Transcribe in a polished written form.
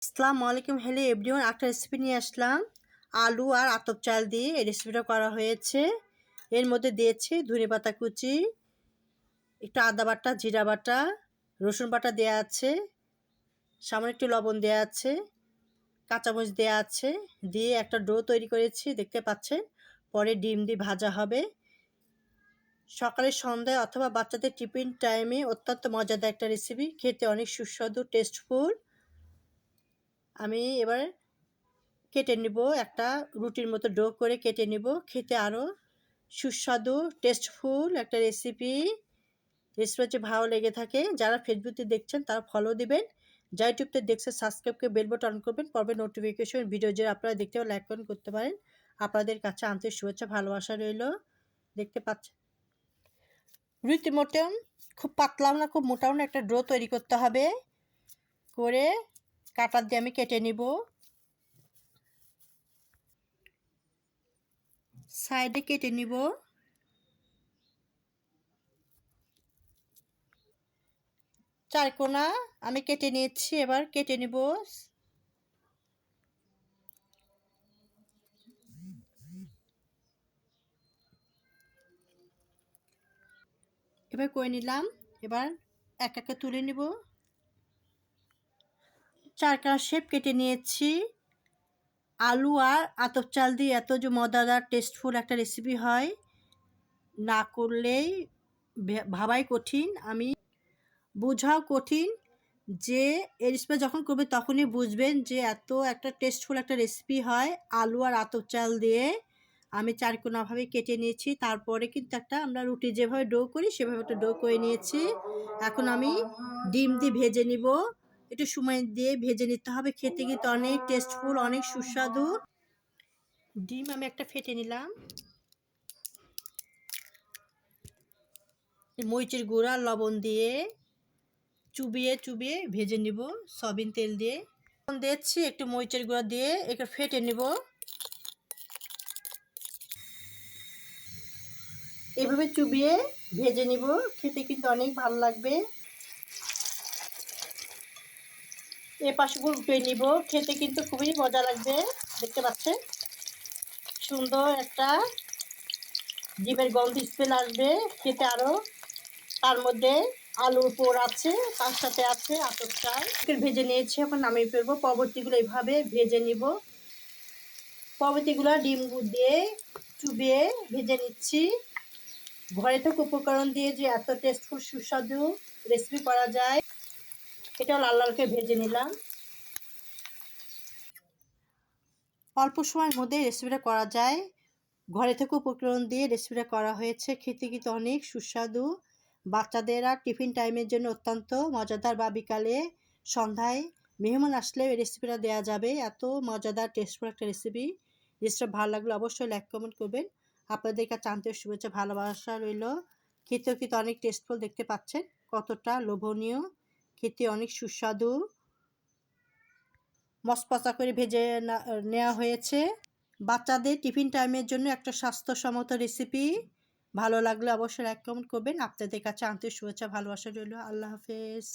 আসসালামু আলাইকুম, hello everyone. একটা রেসিপি নিয়ে আসলাম আলু আর আতপ চাল দিয়ে। এই রেসিপিটা করা হয়েছে। এর মধ্যে দিয়েছি ধনেপাতা কুচি, একটু আদা বাটা, জিরা বাটা, রসুন বাটা দেওয়া আছে, সামান্য একটু লবণ দেওয়া আছে, কাঁচামরিচ দেওয়া আছে, দিয়ে একটা ডো তৈরি করেছি দেখতে পাচ্ছেন। পরে ডিম দিয়ে ভাজা হবে। সকালে, সন্ধ্যায় অথবা বাচ্চাদের টিফিন টাইমে অত্যন্ত মজাদার একটা রেসিপি, খেতে অনেক সুস্বাদু, টেস্টফুল। আমি এবার কেটে নিব, একটা রুটির মতো ডো করে কেটে নিব। খেতে আরও সুস্বাদু, টেস্টফুল একটা রেসিপি। রেসিপি ভালো লেগে থাকে, যারা ফেসবুকে দেখছেন তারা ফলো দিবেন, যা ইউটিউবতে দেখছেন সাবস্ক্রাইব করে বেল বাটন অন করবেন। পর্বে নোটিফিকেশন ভিডিও যে আপনারা দেখতে পারেন, লাইক করতে পারেন। আপনাদের কাছে আন্তরিক শুভেচ্ছা, ভালোবাসা রইল। দেখতে পাচ্ছেন রুটি মতন, খুব পাতলাও না খুব মোটাও না, একটা ডো তৈরি করতে হবে। করে কাটার দিয়ে আমি কেটে নিব। সাইডে কেটে নিব। চারকোনা আমি কেটে নিয়েছি, এবার কেটে নিব। এবার করে নিলাম। এবার এক একে তুলে নিব। চারকোনা শেপ কেটে নিয়েছি। আলু আর আতপ চাল দিয়ে এত যে মজাদার টেস্টফুল একটা রেসিপি হয়, না করলেই ভাবাই কঠিন, আমি বোঝাও কঠিন। যে এই রেসিপি যখন করবে তখনই বুঝবেন যে এত একটা টেস্টফুল একটা রেসিপি হয় আলু আর আতপ চাল দিয়ে। আমি চারকোনাভাবে কেটে নিয়েছি। তারপরে কিন্তু একটা আমরা রুটি যেভাবে ডো করি সেভাবে একটা ডো করে নিয়েছি। এখন আমি ডিম দিয়ে ভেজে নিব। একটু সময় দিয়ে ভেজে নিতে হবে, খেতে কিন্তু অনেক টেস্টফুল, অনেক সুস্বাদু। ডিম আমি একটা ফেটে নিলাম। মরিচের গুঁড়া, লবণ দিয়ে চুবিয়ে চুবিয়ে ভেজে নিব সয়াবিন তেল দিয়ে। দিচ্ছি একটু মরিচের গুঁড়া দিয়ে একটু ফেটে নিব। এভাবে চুবিয়ে ভেজে নিব, খেতে কিন্তু অনেক ভালো লাগবে। এ পাশগুলো উঠে নিব, খেতে কিন্তু খুবই মজা লাগবে। দেখতে পাচ্ছেন সুন্দর একটা ডিমের গন্ধ স্মেল আসবে, খেতে আরও। তার মধ্যে আলুর পোড় আছে, তার সাথে আছে আতপ চাল ভেজে নিয়েছি। এখন নামিয়ে ফেলবো। পরবর্তীগুলো এইভাবে ভেজে নিব। পরবর্তীগুলো ডিম দিয়ে চুবিয়ে ভেজে নিচ্ছি। ঘরে থেকে উপকরণ দিয়ে যে এত টেস্টফুল সুস্বাদু রেসিপি করা যায়, এটাও লাল লাল করে ভেজে নিলাম। অল্প সময়ের মধ্যে রেসিপিটা করা যায়। ঘরে থেকে উপকরণ দিয়ে রেসিপিটা করা হয়েছে, খেতে কিন্তু অনেক সুস্বাদু। বাচ্চাদের আর টিফিন টাইমের জন্য অত্যন্ত মজাদার, বা বিকালে, সন্ধ্যায় মেহমান আসলে এই রেসিপিটা দেওয়া যাবে। এত মজাদার টেস্টফুল একটা রেসিপি। রেসিপিটা ভালো লাগলে অবশ্যই লাইক কমেন্ট করবেন। আপনাদের কাছে আন্তরিক শুভেচ্ছা, ভালোবাসা রইল। খেতেও কিন্তু অনেক টেস্টফুল, দেখতে পাচ্ছেন কতটা লোভনীয়, খেতে অনেক সুস্বাদু। মচমচা করে ভেজে নেওয়া হয়েছে। বাচ্চাদের টিফিন টাইমের জন্য একটা স্বাস্থ্যসম্মত রেসিপি। ভালো লাগলে অবশ্যই লাইক কমেন্ট করবেন। আপনাদের কাছে আন্তরিক শুভেচ্ছা, ভালোবাসা রইল। আল্লাহ হাফেজ।